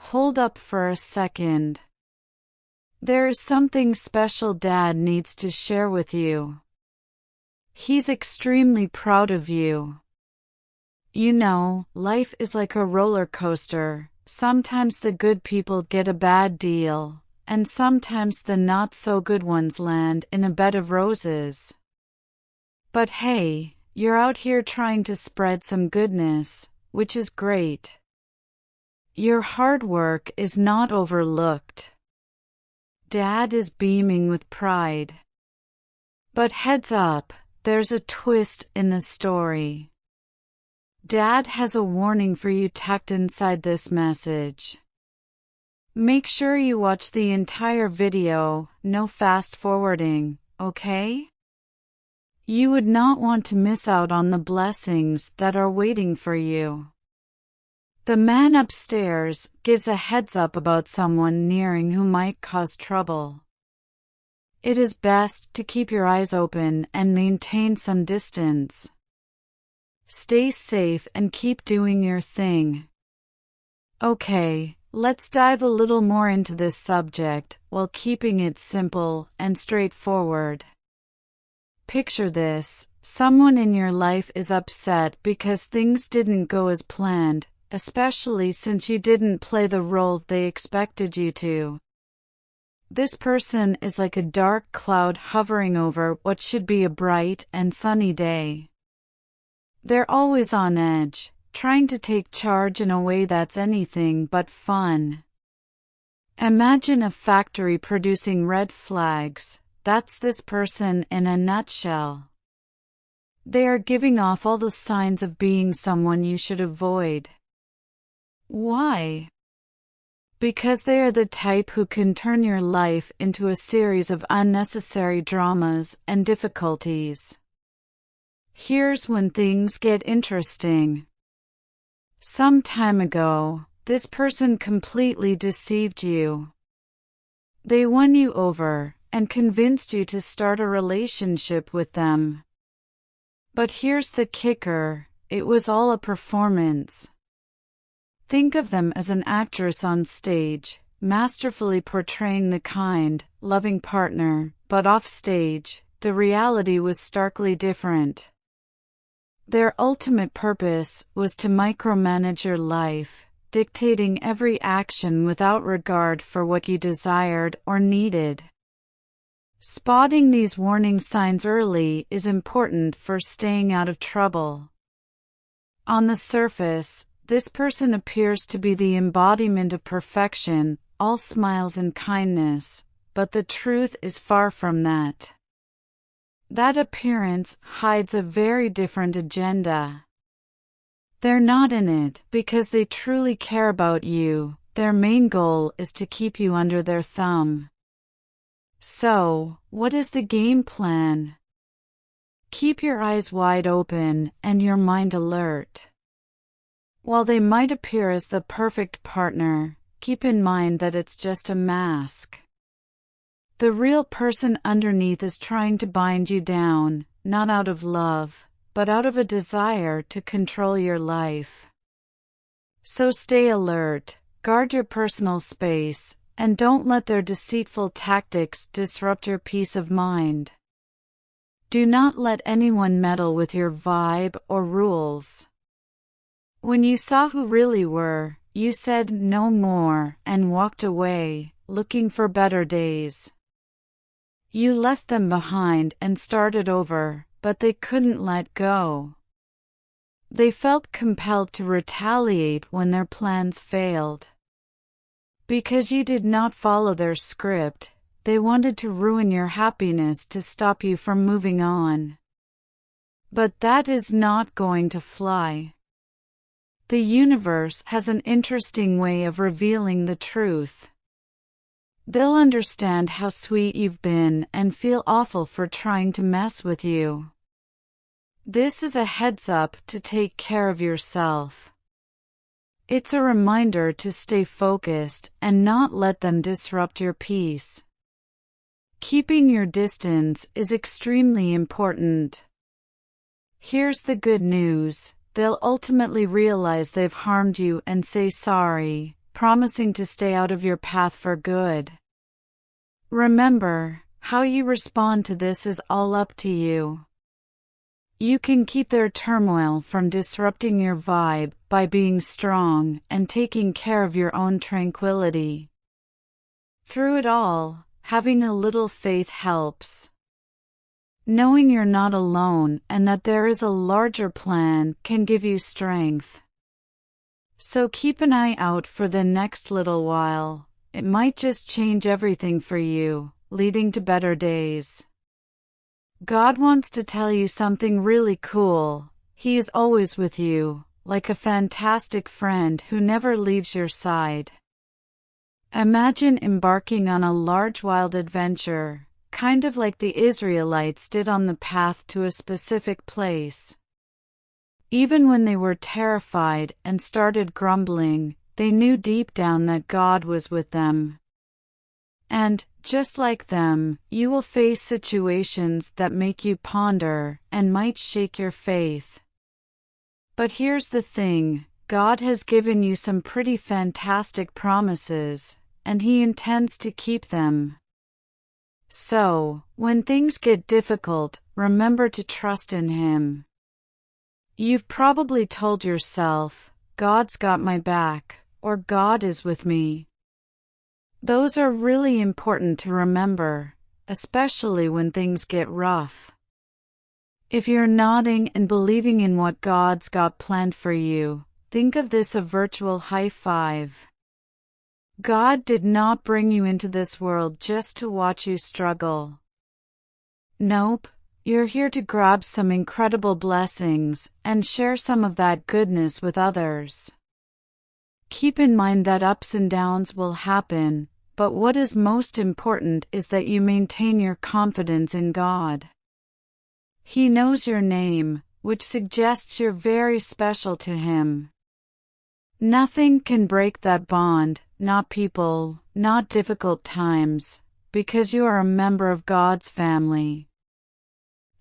Hold up for a second. There is something special Dad needs to share with you. He's extremely proud of you. You know, life is like a roller coaster. Sometimes the good people get a bad deal, and sometimes the not-so-good ones land in a bed of roses. But hey, you're out here trying to spread some goodness, which is great. Your hard work is not overlooked. Dad is beaming with pride. But heads up, there's a twist in the story. Dad has a warning for you tucked inside this message. Make sure you watch the entire video, no fast forwarding, okay? You would not want to miss out on the blessings that are waiting for you. The man upstairs gives a heads up about someone nearing who might cause trouble. It is best to keep your eyes open and maintain some distance. Stay safe and keep doing your thing. Okay, let's dive a little more into this subject while keeping it simple and straightforward. Picture this: someone in your life is upset because things didn't go as planned, especially since you didn't play the role they expected you to. This person is like a dark cloud hovering over what should be a bright and sunny day. They're always on edge, trying to take charge in a way that's anything but fun. Imagine a factory producing red flags. That's this person in a nutshell. They are giving off all the signs of being someone you should avoid. Why? Because they are the type who can turn your life into a series of unnecessary dramas and difficulties. Here's when things get interesting. Some time ago, this person completely deceived you. They won you over and convinced you to start a relationship with them. But here's the kicker: it was all a performance. Think of them as an actress on stage, masterfully portraying the kind, loving partner, but off stage, the reality was starkly different. Their ultimate purpose was to micromanage your life, dictating every action without regard for what you desired or needed. Spotting these warning signs early is important for staying out of trouble. On the surface, this person appears to be the embodiment of perfection, all smiles and kindness, but the truth is far from that. That appearance hides a very different agenda. They're not in it because they truly care about you. Their main goal is to keep you under their thumb. So, what is the game plan? Keep your eyes wide open and your mind alert. While they might appear as the perfect partner, keep in mind that it's just a mask. The real person underneath is trying to bind you down, not out of love, but out of a desire to control your life. So stay alert, guard your personal space, and don't let their deceitful tactics disrupt your peace of mind. Do not let anyone meddle with your vibe or rules. When you saw who really were, you said no more and walked away, looking for better days. You left them behind and started over, but they couldn't let go. They felt compelled to retaliate when their plans failed. Because you did not follow their script, they wanted to ruin your happiness to stop you from moving on. But that is not going to fly. The universe has an interesting way of revealing the truth. They'll understand how sweet you've been and feel awful for trying to mess with you. This is a heads up to take care of yourself. It's a reminder to stay focused and not let them disrupt your peace. Keeping your distance is extremely important. Here's the good news: they'll ultimately realize they've harmed you and say sorry, promising to stay out of your path for good. Remember, how you respond to this is all up to you. You can keep their turmoil from disrupting your vibe by being strong and taking care of your own tranquility. Through it all, having a little faith helps. Knowing you're not alone and that there is a larger plan can give you strength. So keep an eye out for the next little while. It might just change everything for you, leading to better days. God wants to tell you something really cool. He is always with you, like a fantastic friend who never leaves your side. Imagine embarking on a large wild adventure, kind of like the Israelites did on the path to a specific place. Even when they were terrified and started grumbling, they knew deep down that God was with them. And, just like them, you will face situations that make you ponder and might shake your faith. But here's the thing, God has given you some pretty fantastic promises, and He intends to keep them. So, when things get difficult, remember to trust in Him. You've probably told yourself, God's got my back, or God is with me. Those are really important to remember, especially when things get rough. If you're nodding and believing in what God's got planned for you, think of this a virtual high five. God did not bring you into this world just to watch you struggle. Nope, you're here to grab some incredible blessings and share some of that goodness with others. Keep in mind that ups and downs will happen, but what is most important is that you maintain your confidence in God. He knows your name, which suggests you're very special to Him. Nothing can break that bond, not people, not difficult times, because you are a member of God's family.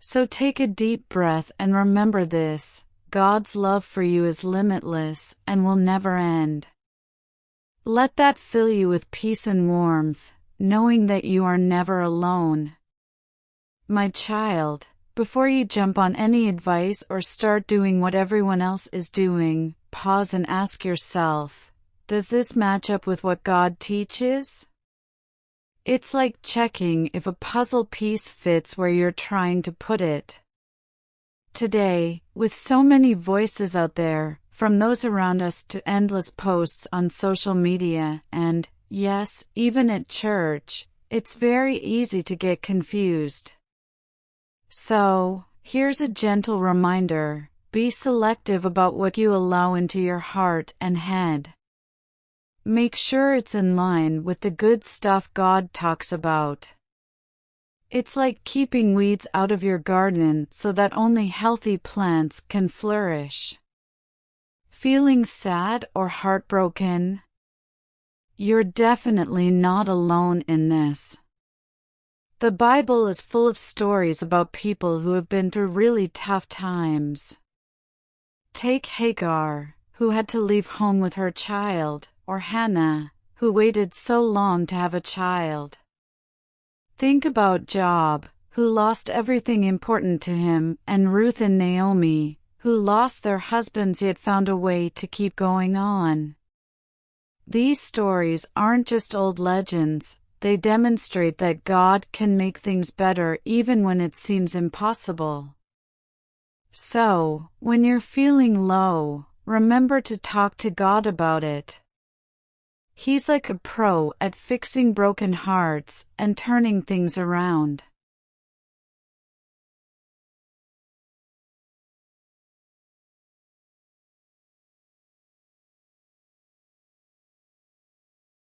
So take a deep breath and remember this. God's love for you is limitless and will never end. Let that fill you with peace and warmth, knowing that you are never alone. My child, before you jump on any advice or start doing what everyone else is doing, pause and ask yourself, does this match up with what God teaches? It's like checking if a puzzle piece fits where you're trying to put it. Today, with so many voices out there, from those around us to endless posts on social media and, yes, even at church, it's very easy to get confused. So, here's a gentle reminder, be selective about what you allow into your heart and head. Make sure it's in line with the good stuff God talks about. It's like keeping weeds out of your garden so that only healthy plants can flourish. Feeling sad or heartbroken? You're definitely not alone in this. The Bible is full of stories about people who have been through really tough times. Take Hagar, who had to leave home with her child, or Hannah, who waited so long to have a child. Think about Job, who lost everything important to him, and Ruth and Naomi, who lost their husbands yet found a way to keep going on. These stories aren't just old legends, they demonstrate that God can make things better even when it seems impossible. So, when you're feeling low, remember to talk to God about it. He's like a pro at fixing broken hearts and turning things around.